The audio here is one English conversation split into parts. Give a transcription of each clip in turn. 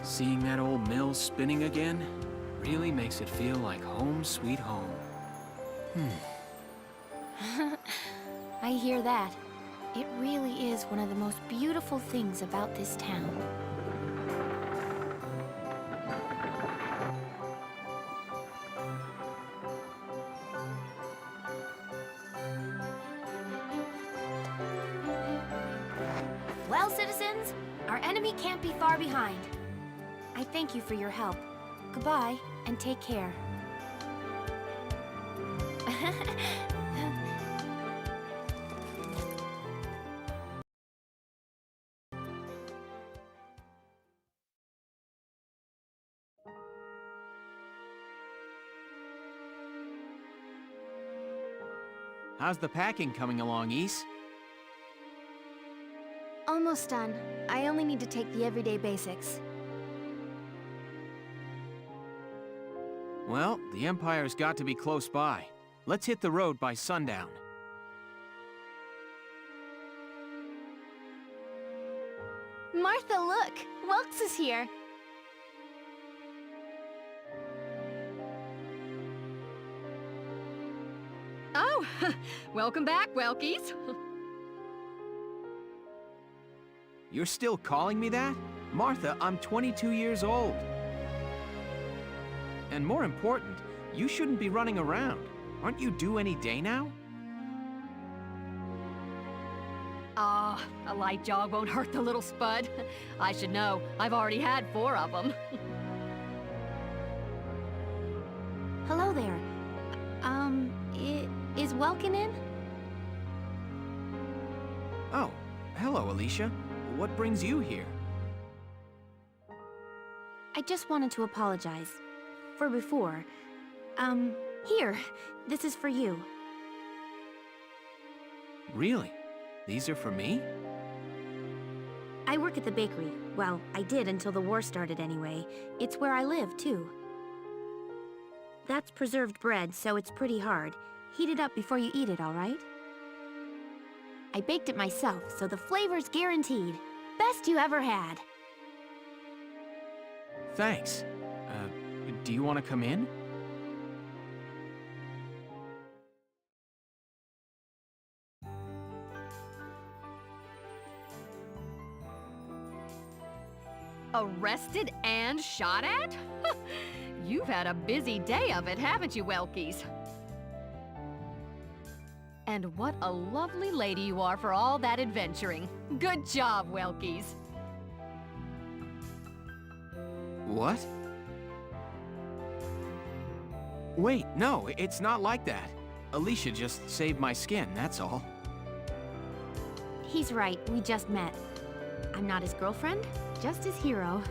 Seeing that old mill spinning again really makes it feel like home sweet home. I hear that. It really is one of the most beautiful things about this town. Well, citizens, our enemy can't be far behind. I thank you for your help. Goodbye, and take care. How's the packing coming along, Ys? Almost done. I only need to take the everyday basics. Well, the Empire's got to be close by. Let's hit the road by sundown. Martha, look! Welks is here! Oh, welcome back, Welkies. You're still calling me that? Martha, I'm 22 years old. And more important, you shouldn't be running around. Aren't you due any day now? Ah, a light jog won't hurt the little spud. I should know. I've already had 4 of them. Hello there. Is Welkin in? Oh, hello, Alicia. What brings you here? I just wanted to apologize. For before. Here. This is for you. Really? These are for me? I work at the bakery. Well, I did until the war started anyway. It's where I live, too. That's preserved bread, so it's pretty hard. Heat it up before you eat it, all right? I baked it myself, so the flavor's guaranteed. Best you ever had. Thanks. Do you want to come in? Arrested and shot at? You've had a busy day of it, haven't you, Welkies? And what a lovely lady you are for all that adventuring. Good job, Welkies. What? Wait, no, it's not like that. Alicia just saved my skin, that's all. He's right, we just met. I'm not his girlfriend, just his hero.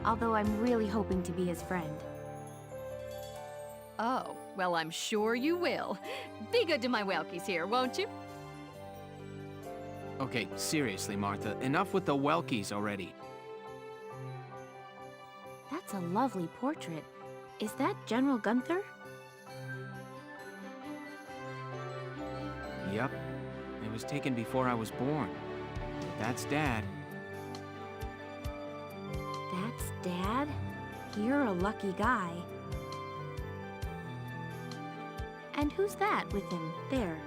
Although I'm really hoping to be his friend. Oh, well, I'm sure you will. Be good to my Welkies here, won't you? Okay, seriously, Martha, enough with the Welkies already. That's a lovely portrait. Is that General Gunther? Yep. It was taken before I was born. That's Dad. That's Dad? You're a lucky guy. And who's that with him, there?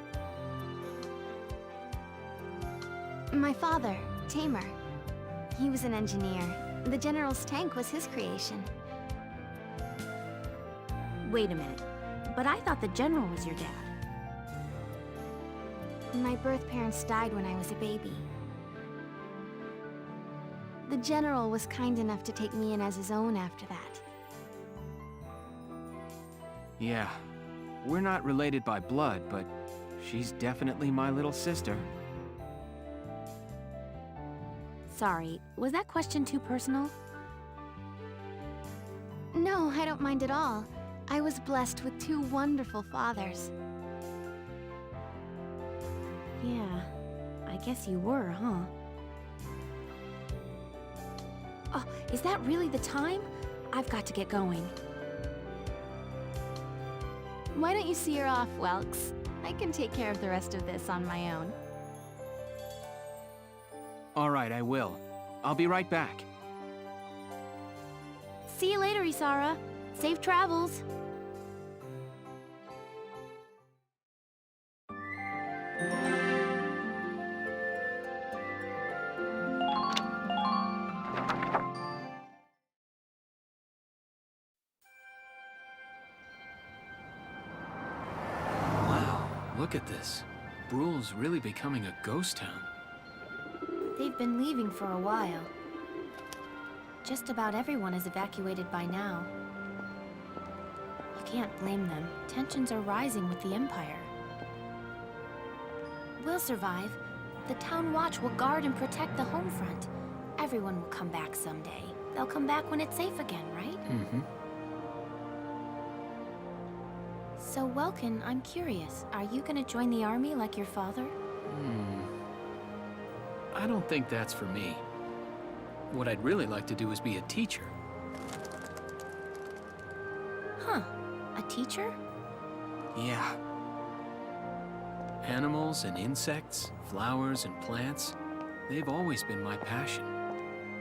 My father, Tamer. He was an engineer. The General's tank was his creation. Wait a minute. But I thought the General was your dad. My birth parents died when I was a baby. The General was kind enough to take me in as his own after that. Yeah. We're not related by blood, but she's definitely my little sister. Sorry, was that question too personal? No, I don't mind at all. I was blessed with 2 wonderful fathers. Yeah, I guess you were, huh? Oh, is that really the time? I've got to get going. Why don't you see her off, Welks? I can take care of the rest of this on my own. All right, I will. I'll be right back. See you later, Isara. Safe travels. Wow, look at this. Bruhl's really becoming a ghost town. They've been leaving for a while. Just about everyone is evacuated by now. You can't blame them. Tensions are rising with the Empire. We'll survive. The Town Watch will guard and protect the home front. Everyone will come back someday. They'll come back when it's safe again, right? Mm-hmm. So, Welkin, I'm curious. Are you gonna join the army like your father? I don't think that's for me. What I'd really like to do is be a teacher. Huh. A teacher? Yeah. Animals and insects, flowers and plants, they've always been my passion.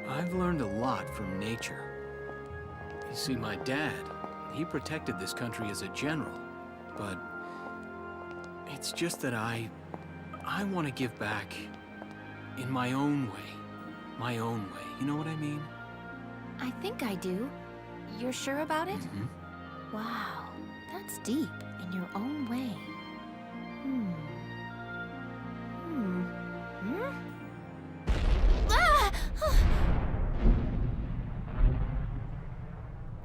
I've learned a lot from nature. You see, my dad, he protected this country as a general, but it's just that I want to give back in my own way. My own way, you know what I mean? I think I do. You're sure about it? Mm-hmm. Wow, that's deep. In your own way. Ah!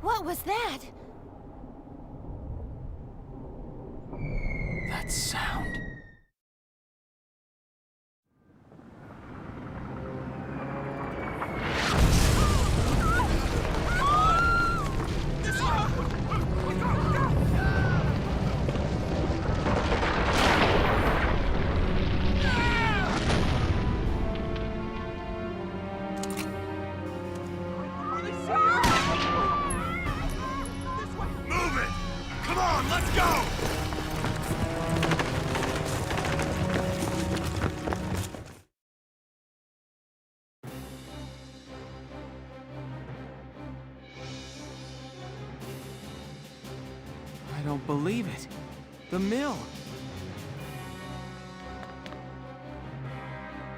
What was that? That sound. I don't believe it. The mill.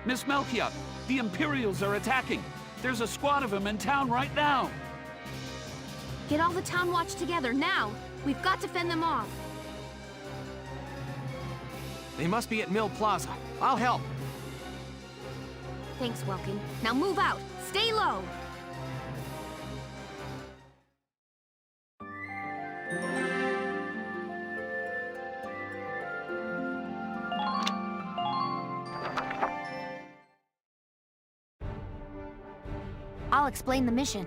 Miss Melchior, the Imperials are attacking. There's a squad of them in town right now. Get all the Town Watch together, now! We've got to fend them off. They must be at Mill Plaza. I'll help. Thanks, Welkin. Now move out! Stay low! I'll explain the mission.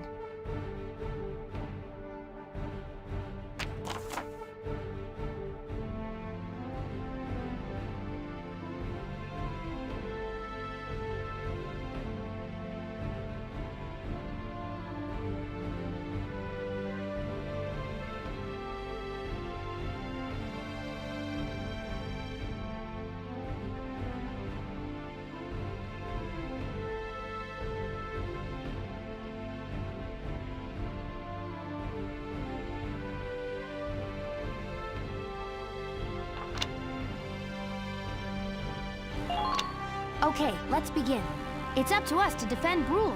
Okay, let's begin. It's up to us to defend Bruhl.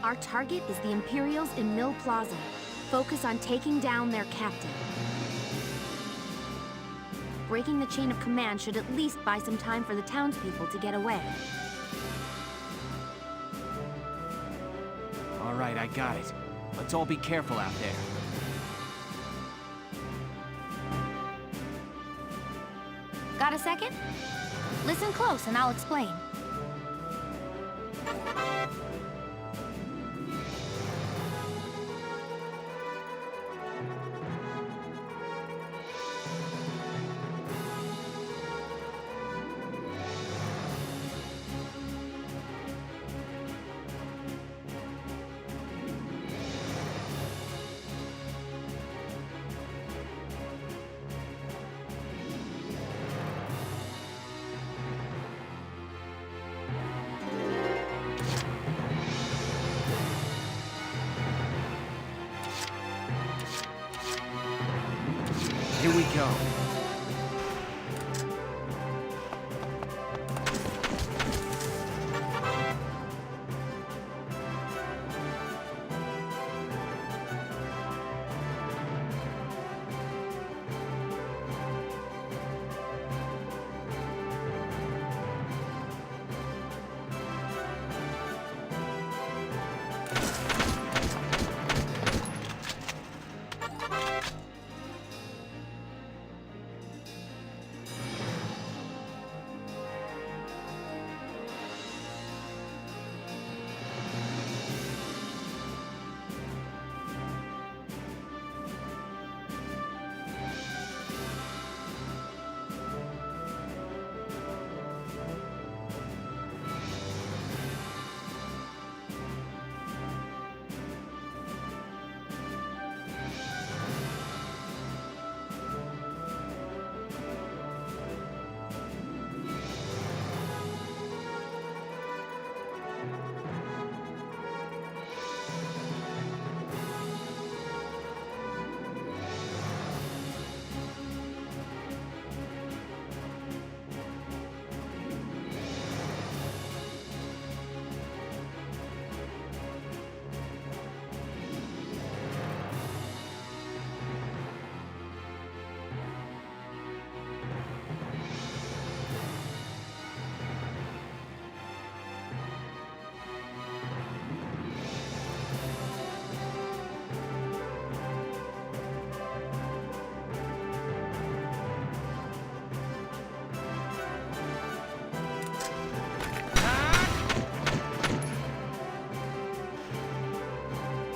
Our target is the Imperials in Mill Plaza. Focus on taking down their captain. Breaking the chain of command should at least buy some time for the townspeople to get away. All right, I got it. Let's all be careful out there. Got a second? Listen close and I'll explain. Here we go.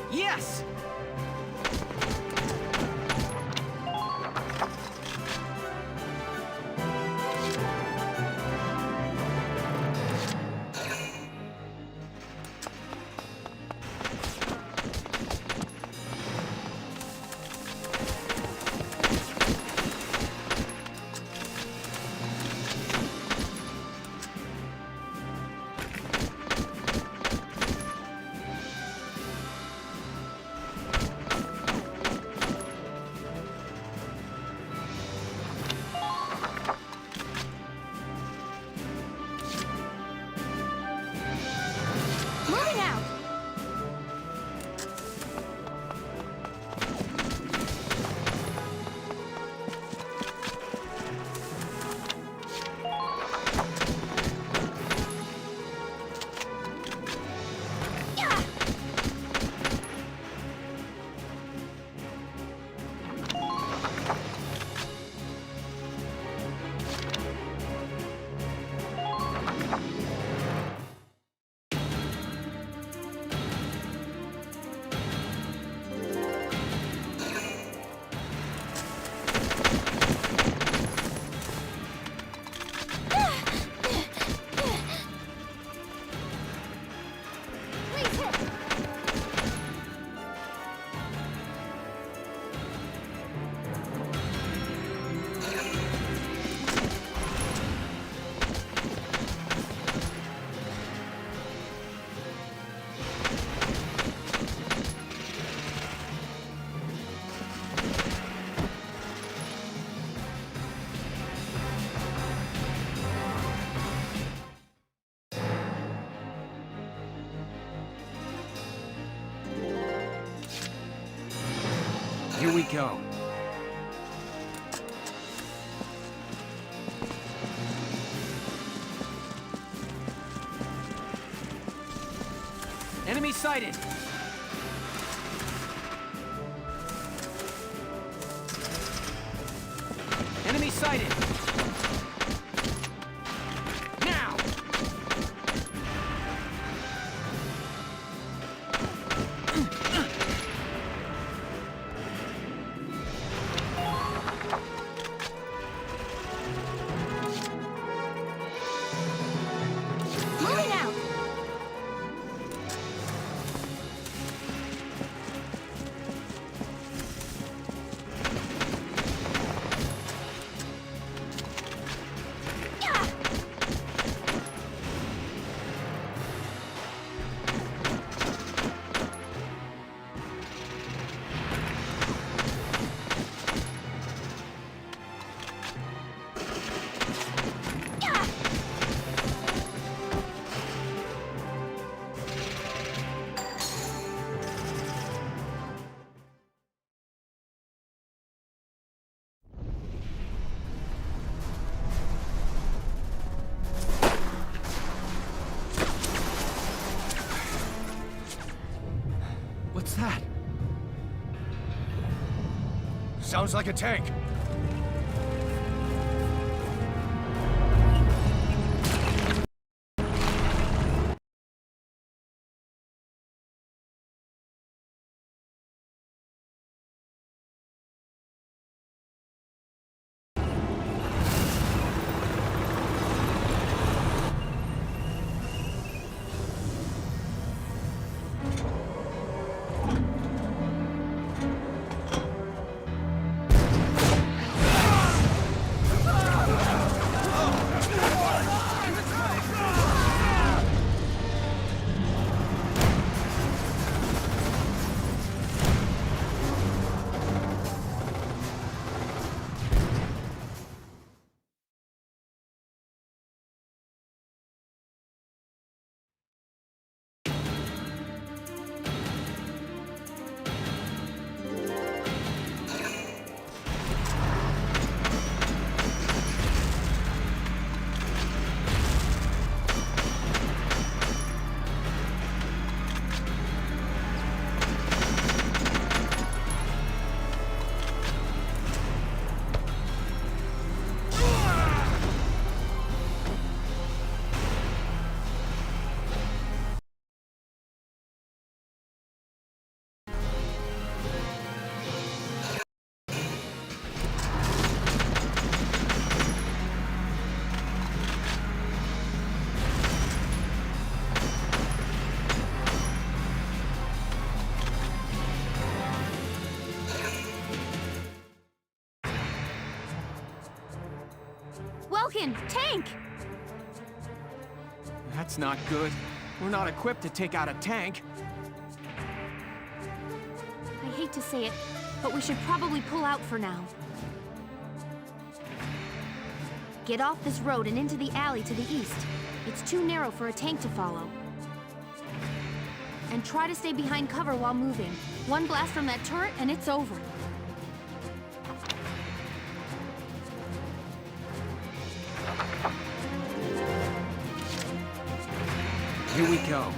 Yes! Moving out! Here we go. Enemy sighted! Enemy sighted! Now! Moving out! Sounds like a tank. Welkin, tank! That's not good. We're not equipped to take out a tank. I hate to say it, but we should probably pull out for now. Get off this road and into the alley to the east. It's too narrow for a tank to follow. And try to stay behind cover while moving. One blast from that turret and it's over. Here we go.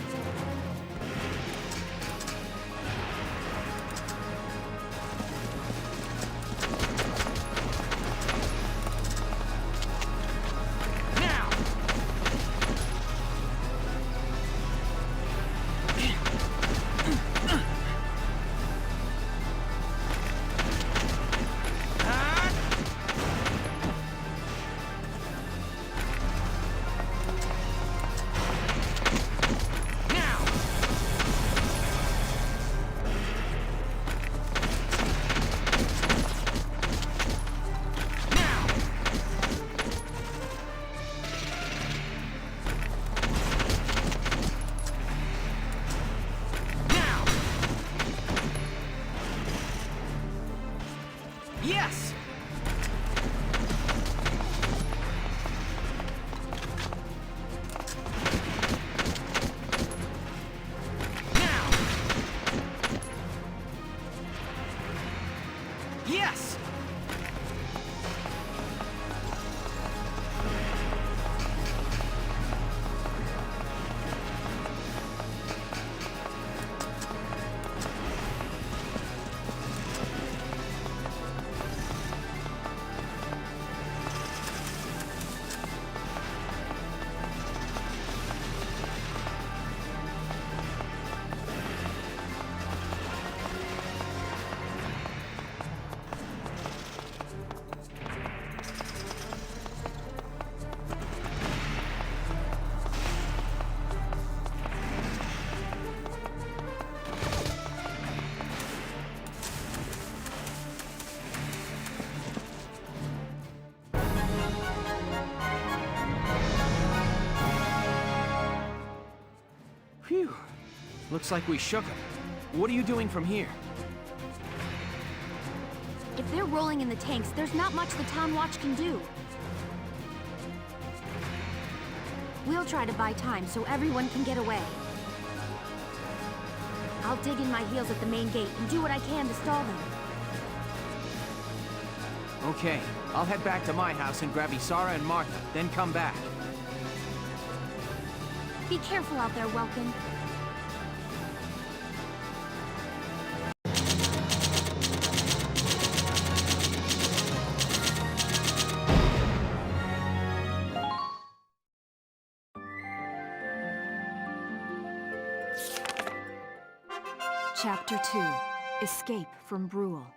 Yes! Now! Yes! Phew. Looks like we shook them. What are you doing from here? If they're rolling in the tanks, there's not much the town watch can do. We'll try to buy time so everyone can get away. I'll dig in my heels at the main gate and do what I can to stall them. Okay, I'll head back to my house and grab Isara and Martha, then come back. Be careful out there, Welkin. Chapter 2. Escape from Brule.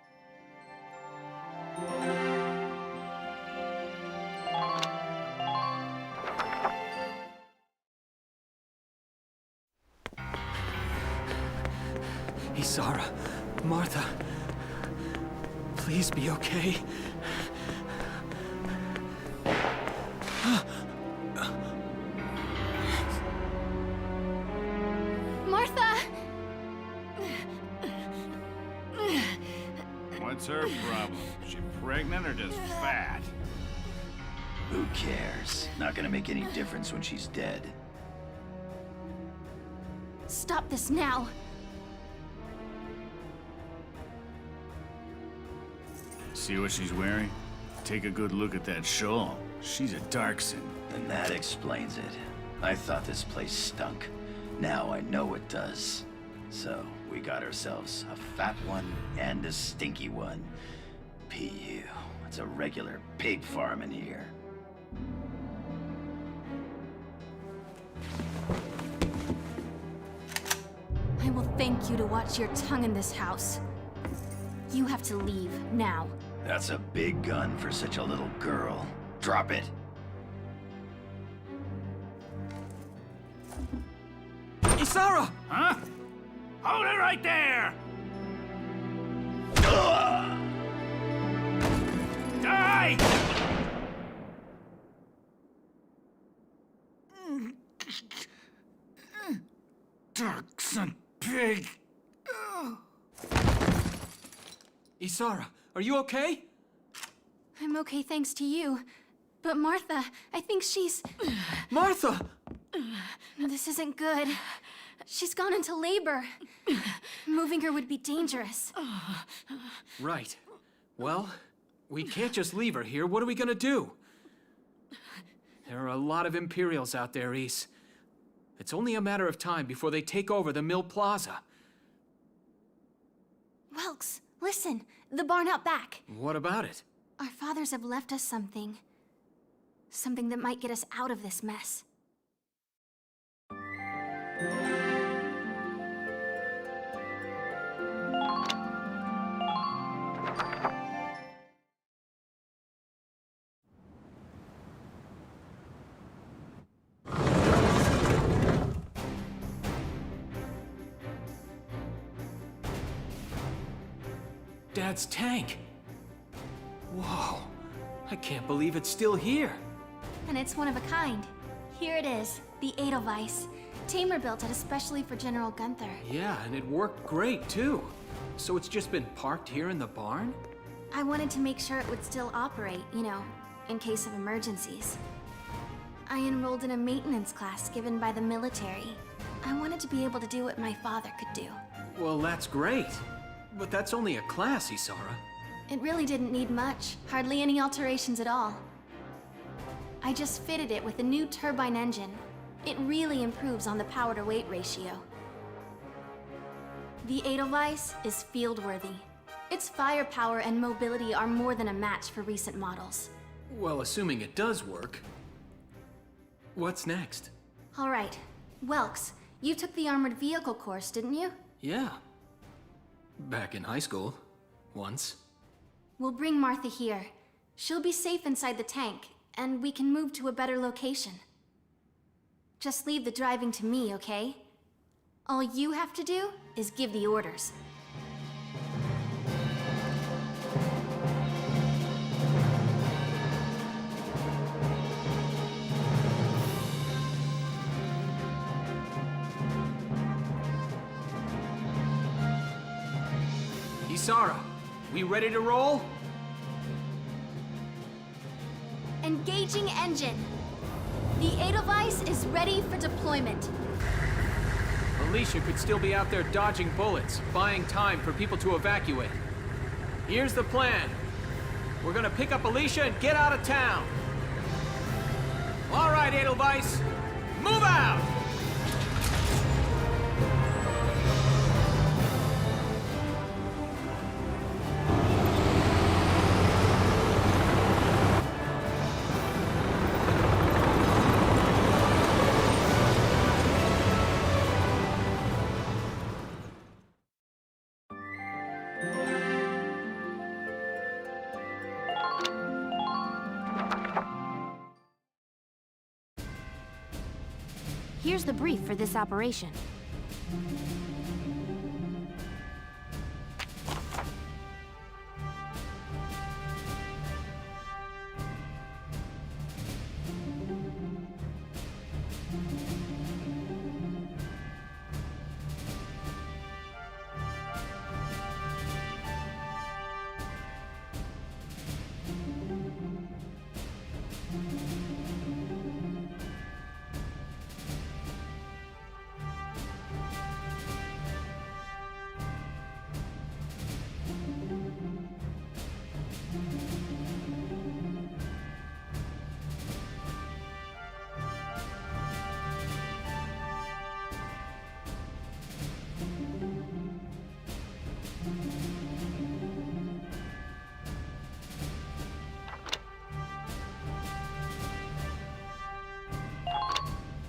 Isara, Martha, please be okay. Martha! What's her problem? She pregnant or just fat? Who cares? Not gonna make any difference when she's dead. Stop this now! See what she's wearing? Take a good look at that shawl. She's a Darkson. Then that explains it. I thought this place stunk. Now I know it does. So, we got ourselves a fat one and a stinky one. PU. It's a regular pig farm in here. I will thank you to watch your tongue in this house. You have to leave, now. That's a big gun for such a little girl. Drop it. Isara! Huh? Hold it right there! Ugh! Die! Darkson pig! Isara, are you okay? I'm okay thanks to you. But Martha, I think she's... Martha! This isn't good. She's gone into labor. Moving her would be dangerous. Right. Well, we can't just leave her here. What are we gonna do? There are a lot of Imperials out there, Ys. It's only a matter of time before they take over the Mill Plaza. Welks, listen. The barn out back. What about it? Our fathers have left us something. Something that might get us out of this mess. Dad's tank. Whoa. I can't believe it's still here. And it's one of a kind. Here it is, the Edelweiss. Tamer built it especially for General Gunther. Yeah, and it worked great, too. So it's just been parked here in the barn? I wanted to make sure it would still operate, you know, in case of emergencies. I enrolled in a maintenance class given by the military. I wanted to be able to do what my father could do. Well, that's great. But that's only a class, Isara. It really didn't need much, hardly any alterations at all. I just fitted it with a new turbine engine. It really improves on the power-to-weight ratio. The Edelweiss is field-worthy. Its firepower and mobility are more than a match for recent models. Well, assuming it does work. What's next? All right, Welks, you took the armored vehicle course, didn't you? Yeah. Back in high school. Once. We'll bring Martha here. She'll be safe inside the tank, and we can move to a better location. Just leave the driving to me, okay? All you have to do is give the orders. Isara, we ready to roll? Engaging engine. The Edelweiss is ready for deployment. Alicia could still be out there dodging bullets, buying time for people to evacuate. Here's the plan. We're gonna pick up Alicia and get out of town. All right, Edelweiss, move out! Here's the brief for this operation.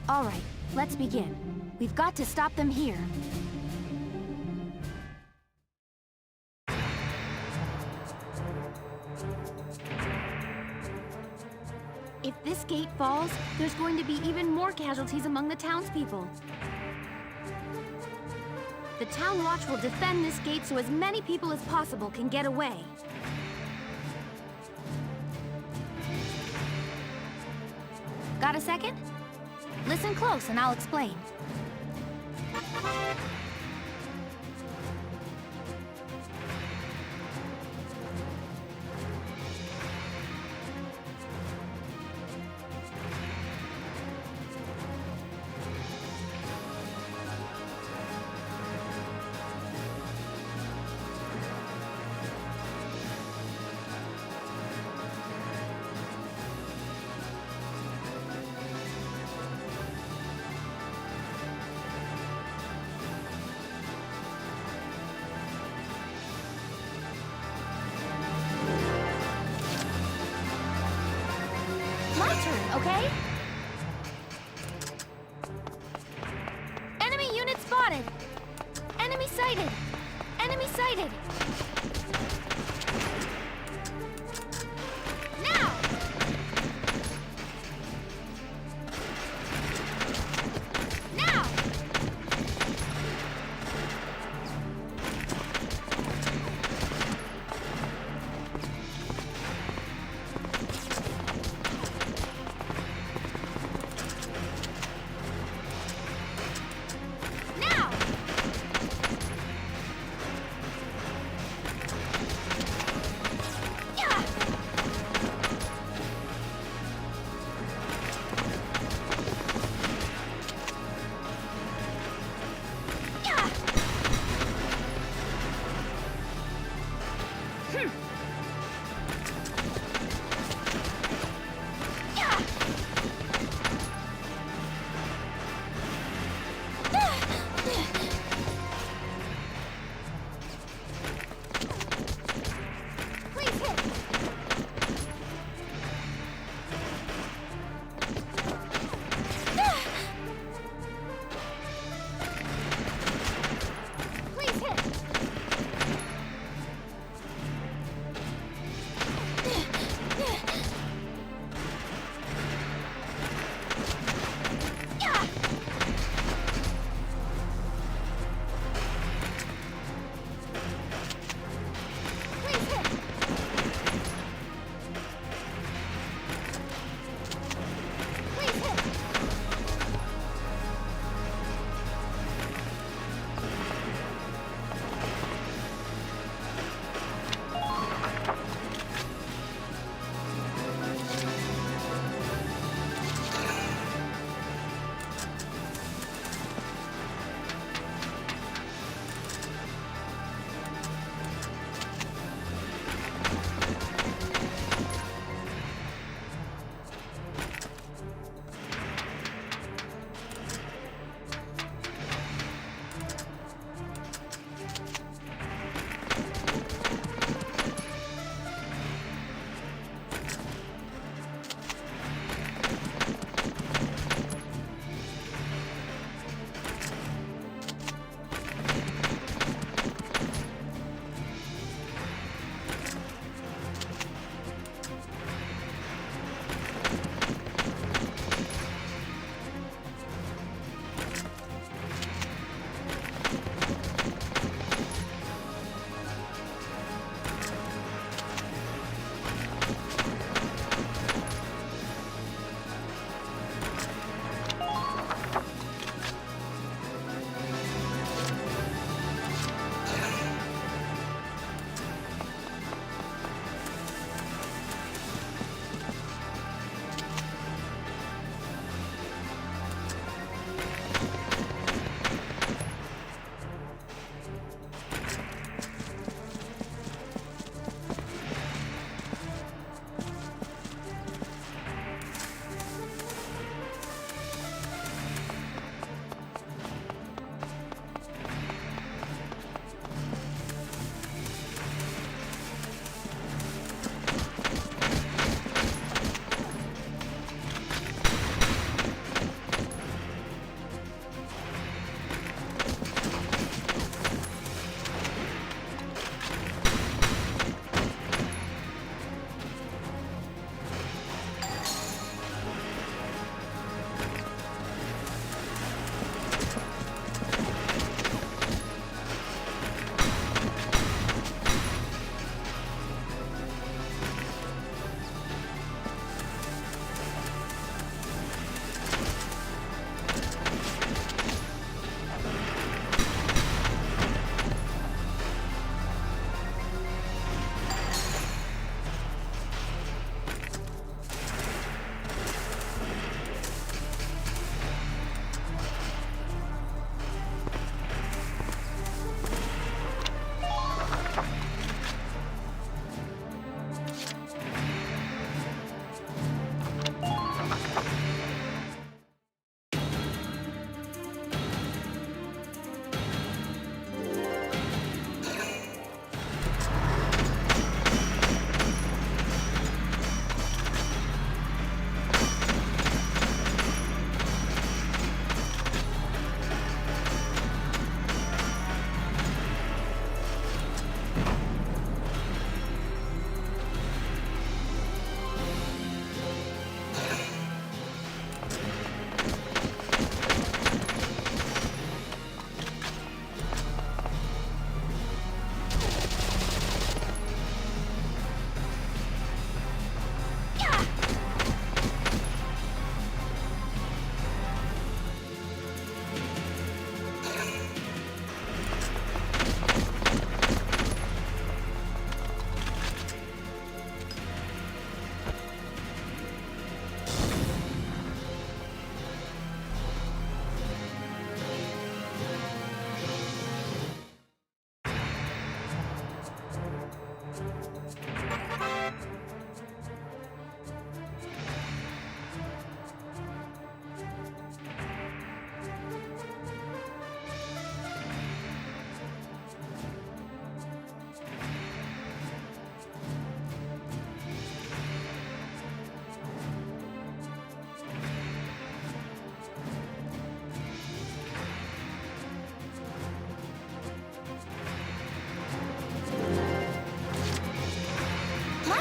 All right, let's begin. We've got to stop them here. If this gate falls, there's going to be even more casualties among the townspeople. The Town Watch will defend this gate so as many people as possible can get away. Got a second? Listen close and I'll explain. My turn, okay? Enemy unit spotted! Enemy sighted! Enemy sighted! Now! Now! Now!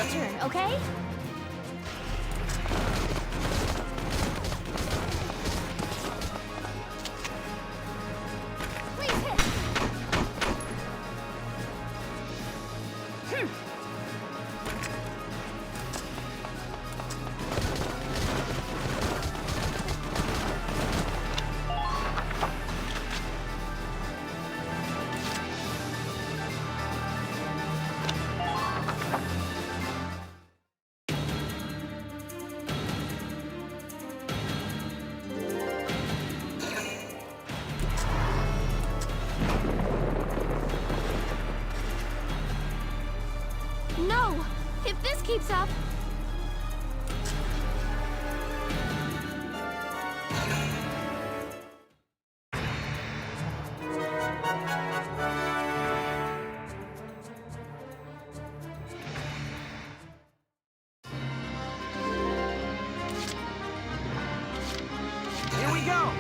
my turn, okay? Please hit! No! If this keeps up... Here we go!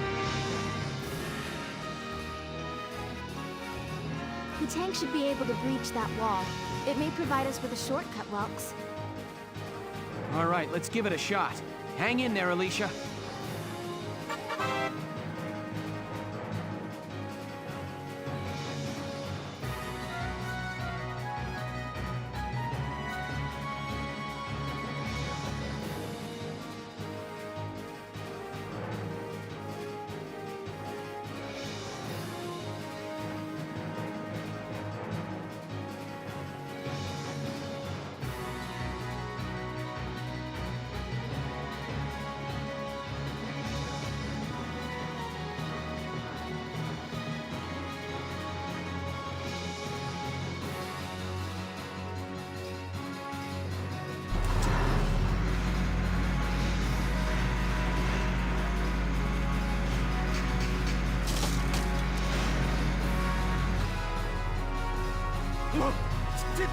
The tank should be able to breach that wall. It may provide us with a shortcut, Welks. All right, let's give it a shot. Hang in there, Alicia.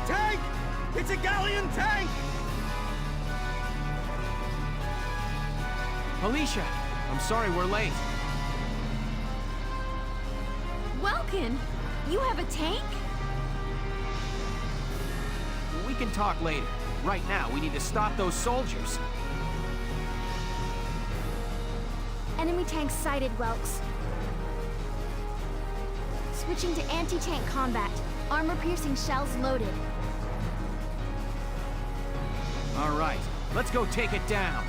Tank! It's a galleon tank! Alicia, I'm sorry we're late. Welkin, you have a tank? We can talk later. Right now, we need to stop those soldiers. Enemy tank sighted, Welks. Switching to anti-tank combat. Armor-piercing shells loaded. All right, let's go take it down.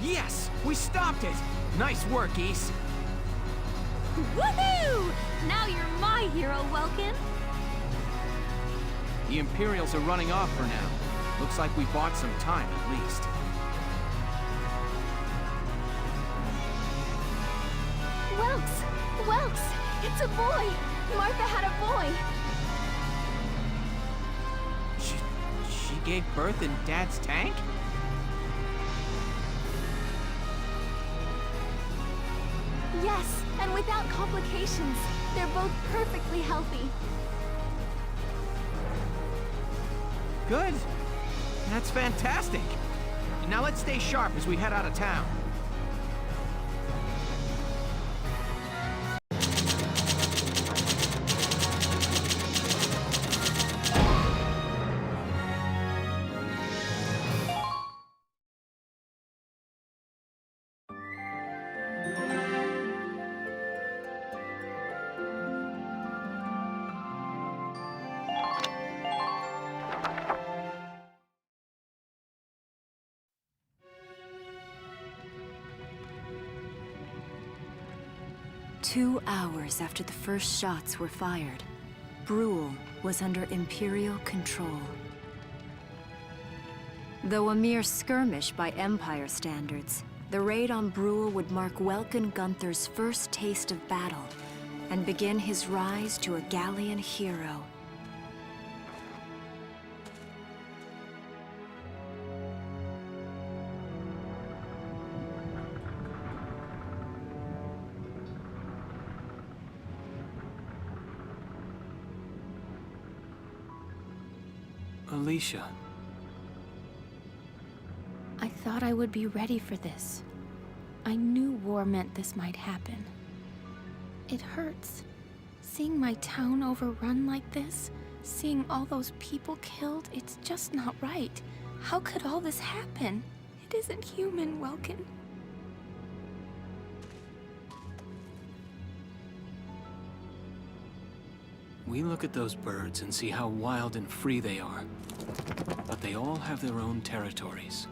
Yes! We stopped it! Nice work, Ys. Woohoo! Now you're my hero, Welkin. The Imperials are running off for now. Looks like we bought some time, at least. Welks! Welks! It's a boy! Martha had a boy! She gave birth in Dad's tank? Yes, and without complications. They're both perfectly healthy. Good. That's fantastic. Now let's stay sharp as we head out of town. Two hours after the first shots were fired, Brule was under Imperial control. Though a mere skirmish by Empire standards, the raid on Brule would mark Welkin Gunther's first taste of battle and begin his rise to a Gallian hero. Alicia. I thought I would be ready for this. I knew war meant this might happen. It hurts. Seeing my town overrun like this, seeing all those people killed, it's just not right. How could all this happen? It isn't human, Welkin. We look at those birds and see how wild and free they are. But they all have their own territories.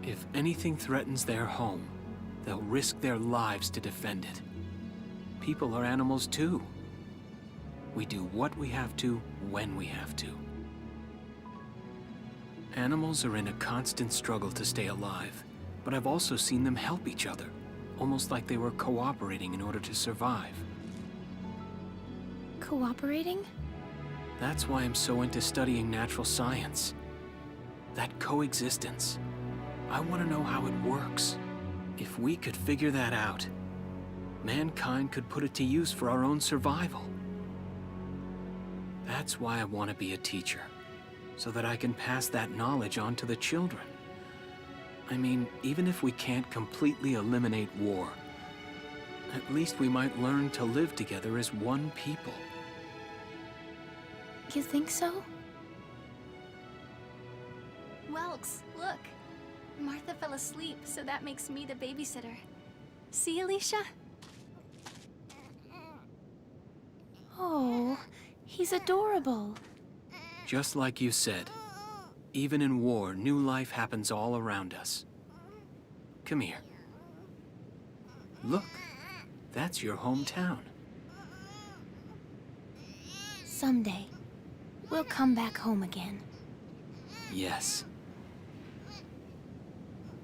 If anything threatens their home, they'll risk their lives to defend it. People are animals too. We do what we have to, when we have to. Animals are in a constant struggle to stay alive, but I've also seen them help each other, almost like they were cooperating in order to survive. Cooperating? That's why I'm so into studying natural science. That coexistence. I want to know how it works. If we could figure that out, mankind could put it to use for our own survival. That's why I want to be a teacher, so that I can pass that knowledge on to the children. I mean, even if we can't completely eliminate war, at least we might learn to live together as one people. You think so? Welks, look. Martha fell asleep, so that makes me the babysitter. See, Alicia? Oh, he's adorable. Just like you said, even in war, new life happens all around us. Come here. Look, that's your hometown. Someday, we'll come back home again. Yes.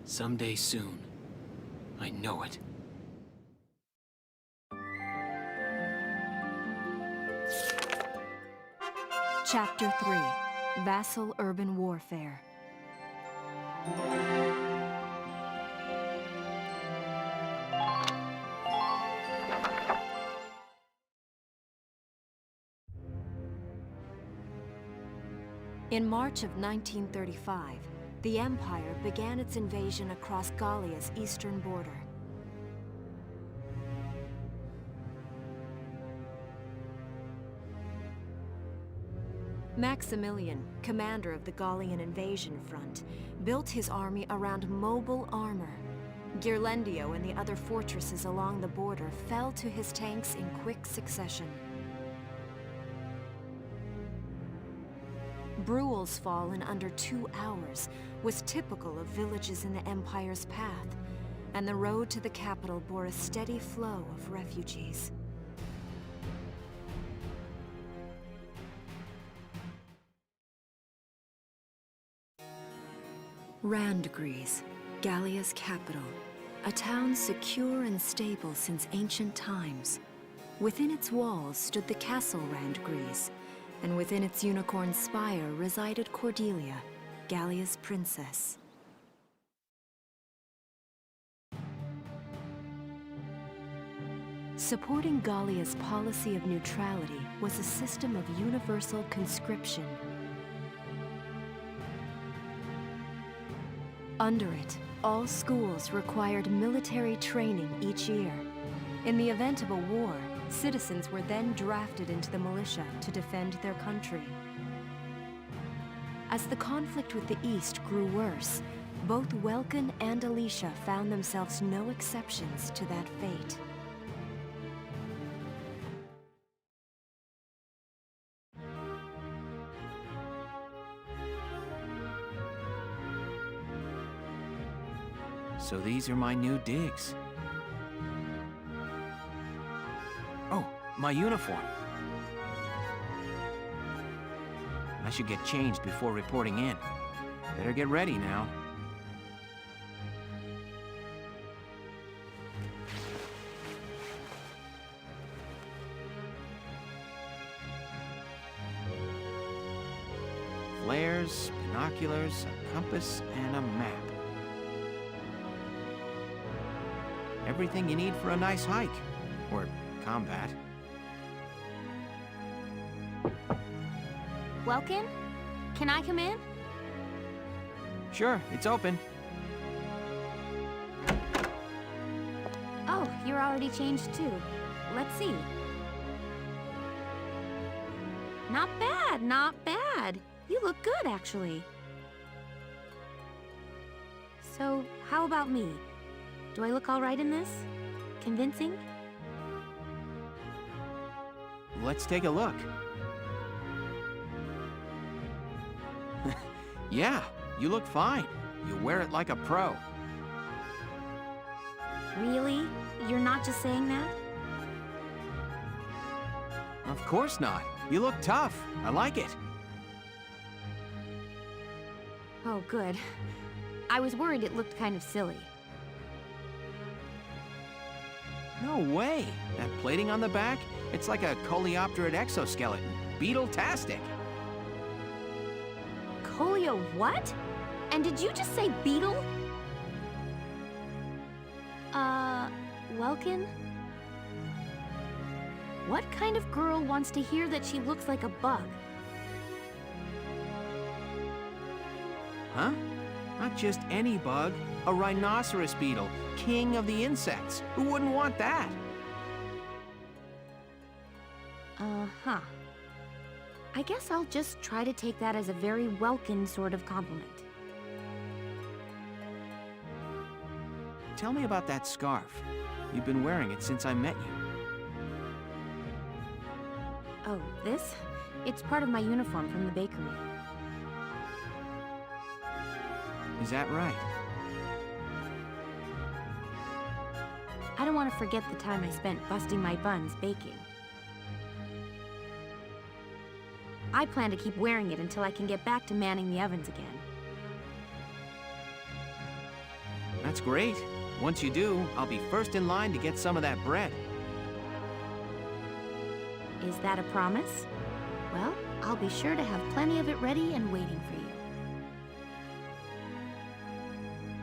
Someday soon. I know it. Chapter 3, Vassal Urban Warfare. In March of 1935, the Empire began its invasion across Gallia's eastern border. Maximilian, commander of the Gallian invasion front, built his army around mobile armor. Ghirlandaio and the other fortresses along the border fell to his tanks in quick succession. Bruel's fall in under 2 hours was typical of villages in the Empire's path, and the road to the capital bore a steady flow of refugees. Randgries, Gallia's capital, a town secure and stable since ancient times. Within its walls stood the castle Randgries, and within its unicorn spire resided Cordelia, Gallia's princess. Supporting Gallia's policy of neutrality was a system of universal conscription. Under it, all schools required military training each year. In the event of a war, citizens were then drafted into the militia to defend their country. As the conflict with the East grew worse, both Welkin and Alicia found themselves no exceptions to that fate. So these are my new digs. Oh, my uniform. I should get changed before reporting in. Better get ready now. Flares, binoculars, a compass, and a map. Everything you need for a nice hike. Or combat. Welkin? Can I come in? Sure, it's open. Oh, you're already changed too. Let's see. Not bad, not bad. You look good, actually. So, how about me? Do I look all right in this? Convincing? Let's take a look. Yeah, you look fine. You wear it like a pro. Really? You're not just saying that? Of course not. You look tough. I like it. Oh, good. I was worried it looked kind of silly. No way. That plating on the back, it's like a coleopterate exoskeleton. Beetle-tastic. Colio what? And did you just say beetle? Welkin? What kind of girl wants to hear that she looks like a bug? Huh? Not just any bug. A rhinoceros beetle, king of the insects. Who wouldn't want that? Uh-huh. I guess I'll just try to take that as a very Welkin sort of compliment. Tell me about that scarf. You've been wearing it since I met you. Oh, this? It's part of my uniform from the bakery. Is that right? I don't want to forget the time I spent busting my buns baking. I plan to keep wearing it until I can get back to manning the ovens again. That's great. Once you do, I'll be first in line to get some of that bread. Is that a promise? Well, I'll be sure to have plenty of it ready and waiting for you.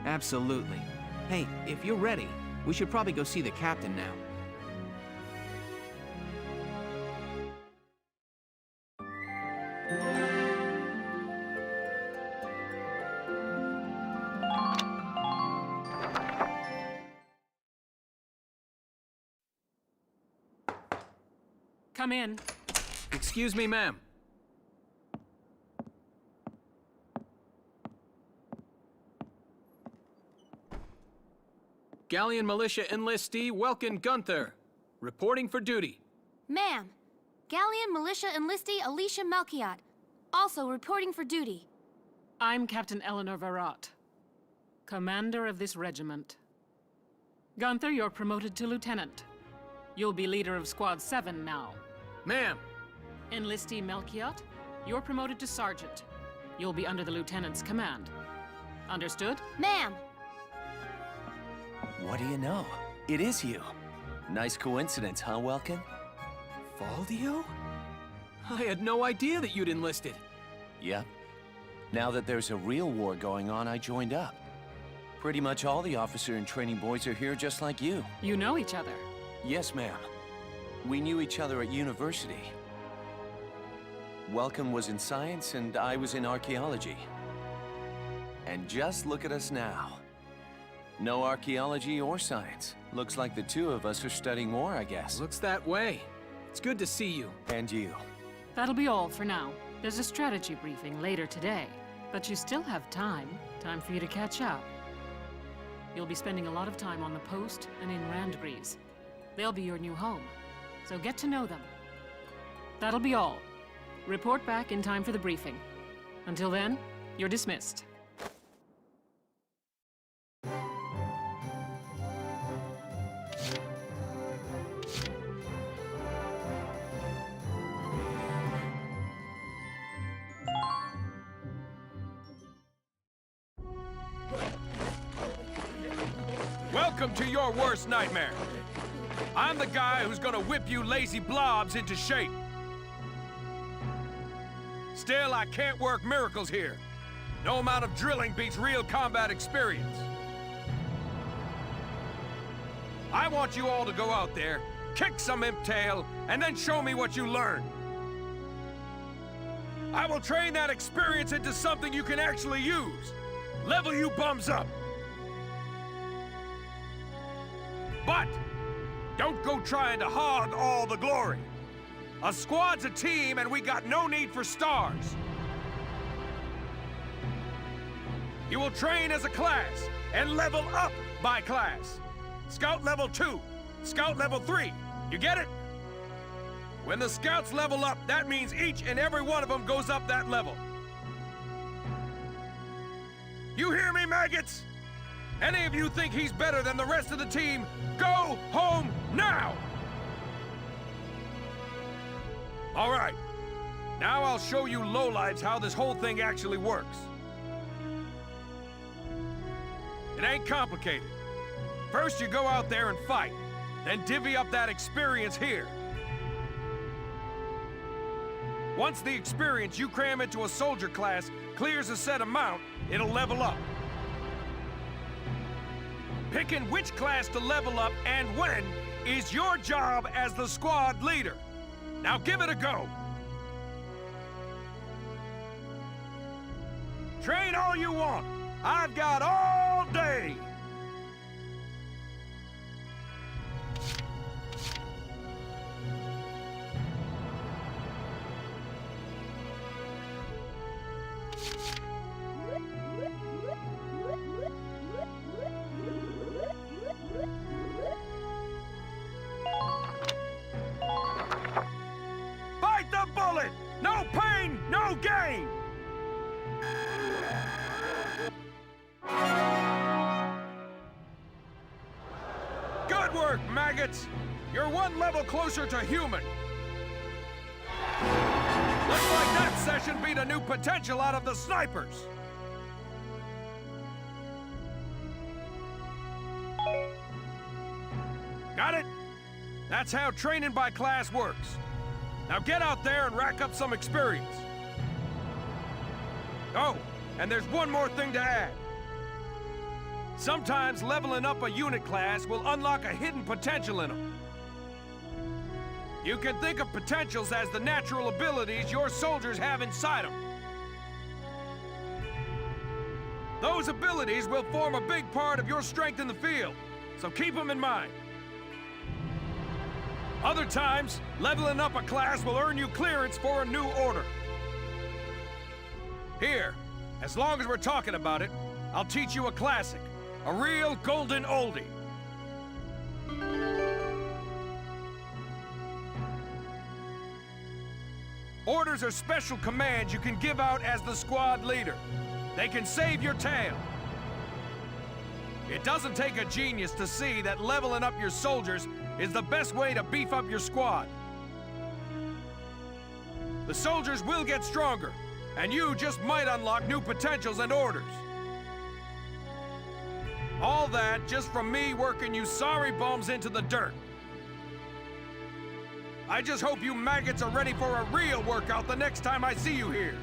Absolutely. Hey, if you're ready, we should probably go see the captain now. Come in. Excuse me, ma'am. Galleon Militia enlistee Welkin Gunther, reporting for duty. Ma'am, Galleon Militia enlistee Alicia Melchiot. Also, reporting for duty. I'm Captain Eleanor Varrot, commander of this regiment. Gunther, you're promoted to lieutenant. You'll be leader of Squad 7 now. Ma'am! Enlistee Melchiot, you're promoted to sergeant. You'll be under the lieutenant's command. Understood? Ma'am! What do you know? It is you. Nice coincidence, huh, Welkin? Valdio? I had no idea that you'd enlisted. Yep. Now that there's a real war going on, I joined up. Pretty much all the officer and training boys are here just like you. You know each other? Yes, ma'am. We knew each other at university. Welcome was in science and I was in archaeology. And just look at us now. No archaeology or science. Looks like the two of us are studying war, I guess. Looks that way. It's good to see you. And you. That'll be all for now. There's a strategy briefing later today. But you still have time. Time for you to catch up. You'll be spending a lot of time on the post and in Randgreaves. They'll be your new home. So get to know them. That'll be all. Report back in time for the briefing. Until then, you're dismissed. Welcome to your worst nightmare. I'm the guy who's gonna whip you lazy blobs into shape. Still, I can't work miracles here. No amount of drilling beats real combat experience. I want you all to go out there, kick some imp tail, and then show me what you learn. I will train that experience into something you can actually use. Level you bums up. But don't go trying to hog all the glory. A squad's a team, and we got no need for stars. You will train as a class and level up by class. Scout level 2, Scout level 3. You get it? When the scouts level up, that means each and every one of them goes up that level. You hear me, maggots? Any of you think he's better than the rest of the team, go home now! All right, now I'll show you lowlifes how this whole thing actually works. It ain't complicated. First you go out there and fight, then divvy up that experience here. Once the experience you cram into a soldier class clears a set amount, it'll level up. Picking which class to level up and when is your job as the squad leader. Now give it a go. Train all you want. I've got all day. Bite the bullet! No pain, no gain! Good work, maggots! You're one level closer to human. Looks like that session beat a new potential out of the snipers. Got it? That's how training by class works. Now get out there and rack up some experience. Oh, and there's one more thing to add. Sometimes leveling up a unit class will unlock a hidden potential in them. You can think of potentials as the natural abilities your soldiers have inside them. Those abilities will form a big part of your strength in the field, so keep them in mind. Other times, leveling up a class will earn you clearance for a new order. Here, as long as we're talking about it, I'll teach you a classic, a real golden oldie. Orders are special commands you can give out as the squad leader. They can save your tail. It doesn't take a genius to see that leveling up your soldiers is the best way to beef up your squad. The soldiers will get stronger, and you just might unlock new potentials and orders. All that just from me working you sorry bums into the dirt. I just hope you maggots are ready for a real workout the next time I see you here.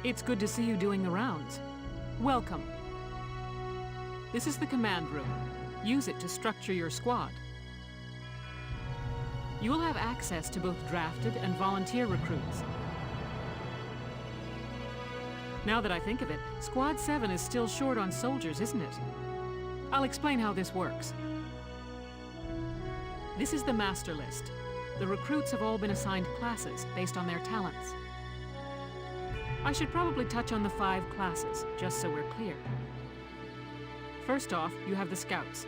It's good to see you doing the rounds. Welcome. This is the command room. Use it to structure your squad. You will have access to both drafted and volunteer recruits. Now that I think of it, Squad 7 is still short on soldiers, isn't it? I'll explain how this works. This is the master list. The recruits have all been assigned classes based on their talents. I should probably touch on the 5 classes, just so we're clear. First off, you have the scouts.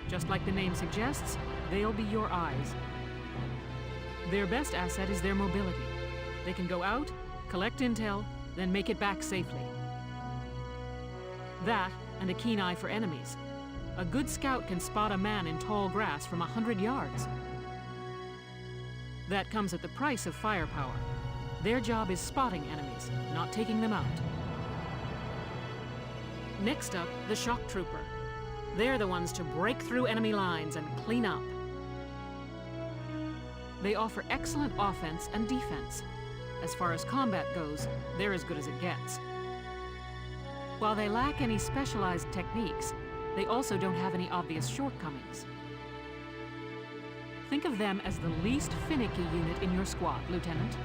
Just like the name suggests, they'll be your eyes. Their best asset is their mobility. They can go out, collect intel, then make it back safely. That, and a keen eye for enemies. A good scout can spot a man in tall grass from 100 yards. That comes at the price of firepower. Their job is spotting enemies, not taking them out. Next up, the shock trooper. They're the ones to break through enemy lines and clean up. They offer excellent offense and defense. As far as combat goes, they're as good as it gets. While they lack any specialized techniques, they also don't have any obvious shortcomings. Think of them as the least finicky unit in your squad, Lieutenant.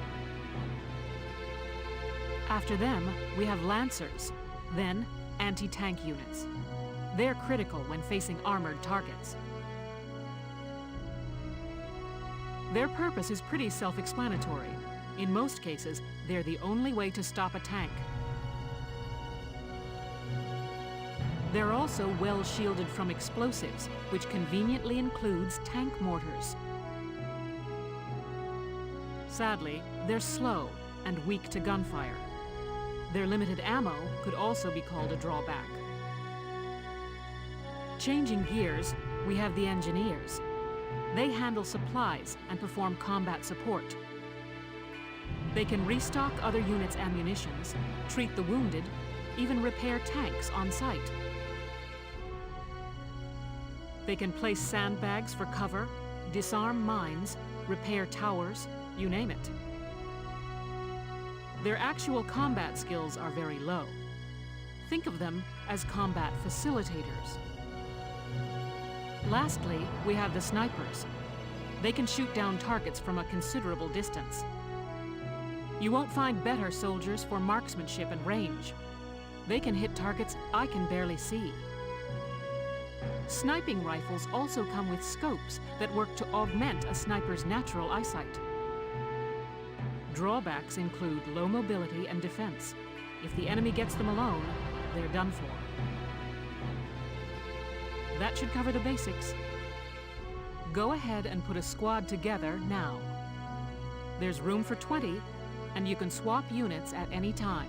After them, we have Lancers, then anti-tank units. They're critical when facing armored targets. Their purpose is pretty self-explanatory. In most cases, they're the only way to stop a tank. They're also well shielded from explosives, which conveniently includes tank mortars. Sadly, they're slow and weak to gunfire. Their limited ammo could also be called a drawback. Changing gears, we have the engineers. They handle supplies and perform combat support. They can restock other units' ammunitions, treat the wounded, even repair tanks on site. They can place sandbags for cover, disarm mines, repair towers, you name it. Their actual combat skills are very low. Think of them as combat facilitators. Lastly, we have the snipers. They can shoot down targets from a considerable distance. You won't find better soldiers for marksmanship and range. They can hit targets I can barely see. Sniping rifles also come with scopes that work to augment a sniper's natural eyesight. Drawbacks include low mobility and defense. If the enemy gets them alone, they're done for. That should cover the basics. Go ahead and put a squad together now. There's room for 20, and you can swap units at any time.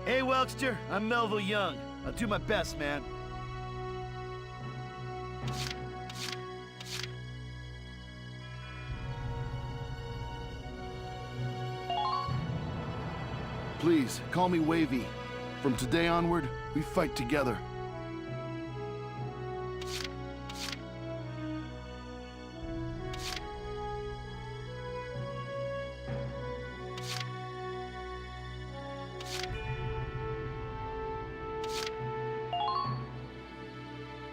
Hey, Welkster, I'm Melville Young. I'll do my best, man. Please, call me Wavy. From today onward, we fight together.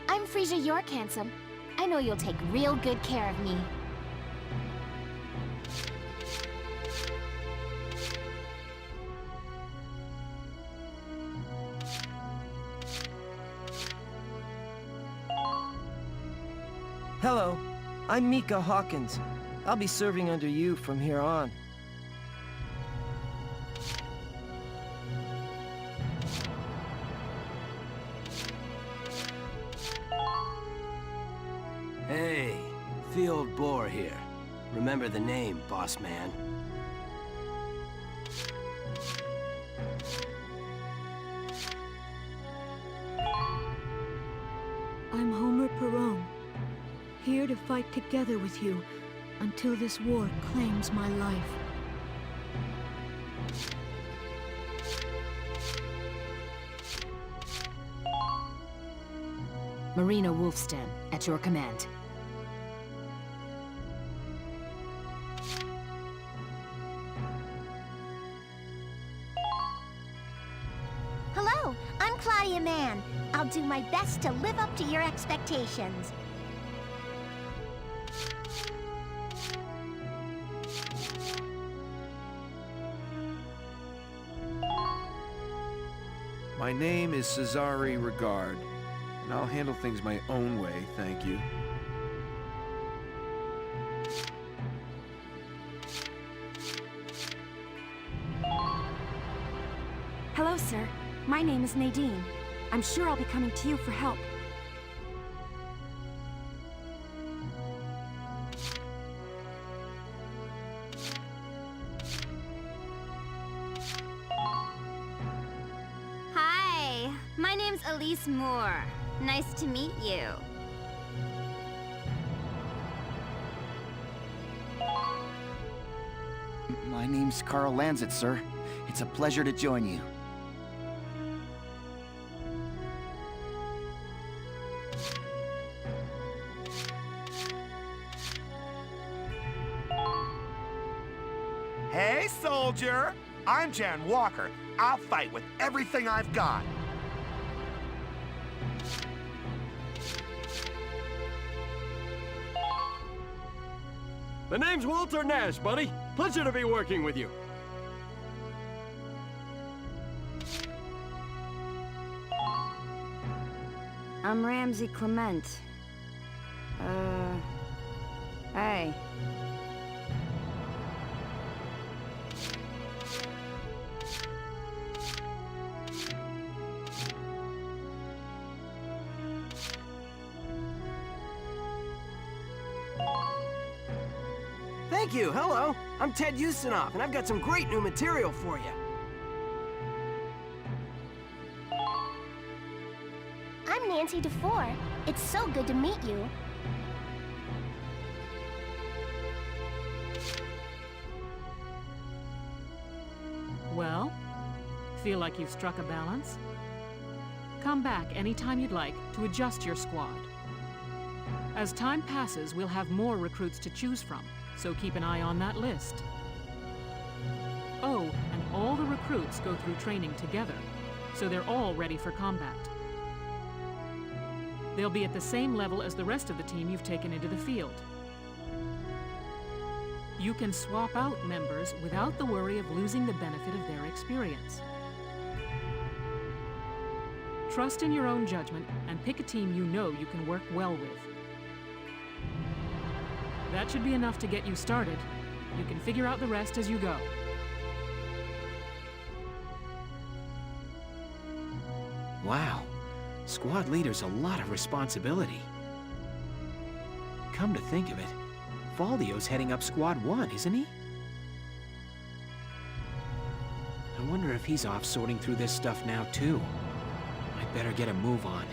I'm Frisia York, handsome. I know you'll take real good care of me. Hello, I'm Mika Hawkins. I'll be serving under you from here on. Hey, Field Boar here. Remember the name, boss man. I'm Homer Perone, here to fight together with you until this war claims my life. Marina Wolfstan, at your command. Hello, I'm Claudia Mann. I'll do my best to live up to your expectations. My name is Cesare Regard, and I'll handle things my own way, thank you. Hello, sir. My name is Nadine. I'm sure I'll be coming to you for help. Hi, my name's Elise Moore. Nice to meet you. My name's Carl Lanzett, sir. It's a pleasure to join you. Hey, soldier! I'm Jan Walker. I'll fight with everything I've got. The name's Walter Nash, buddy. Pleasure to be working with you. I'm Ramsey Clement. Hey. Thank you, hello. I'm Ted Ustinov, and I've got some great new material for you. I'm Nancy DeFore. It's so good to meet you. Well, feel like you've struck a balance? Come back anytime you'd like to adjust your squad. As time passes, we'll have more recruits to choose from, so keep an eye on that list. Oh, and all the recruits go through training together, so they're all ready for combat. They'll be at the same level as the rest of the team you've taken into the field. You can swap out members without the worry of losing the benefit of their experience. Trust in your own judgment and pick a team you know you can work well with. That should be enough to get you started. You can figure out the rest as you go. Wow. Squad leader's a lot of responsibility. Come to think of it, Valdio's heading up Squad 1, isn't he? I wonder if he's off sorting through this stuff now, too. I'd better get a move on.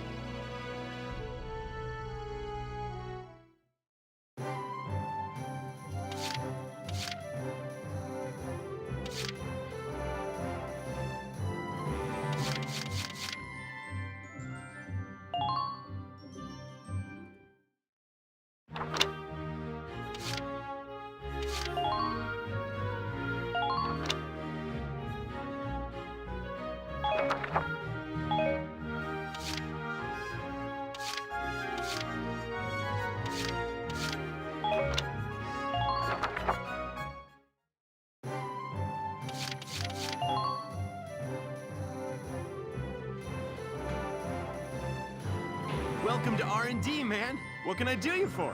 Welcome to R&D, man. What can I do you for?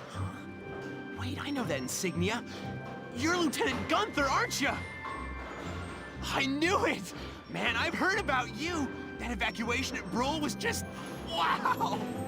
Huh? Wait, I know that insignia. You're Lieutenant Gunther, aren't you? I knew it! Man, I've heard about you. That evacuation at Brole was just... wow!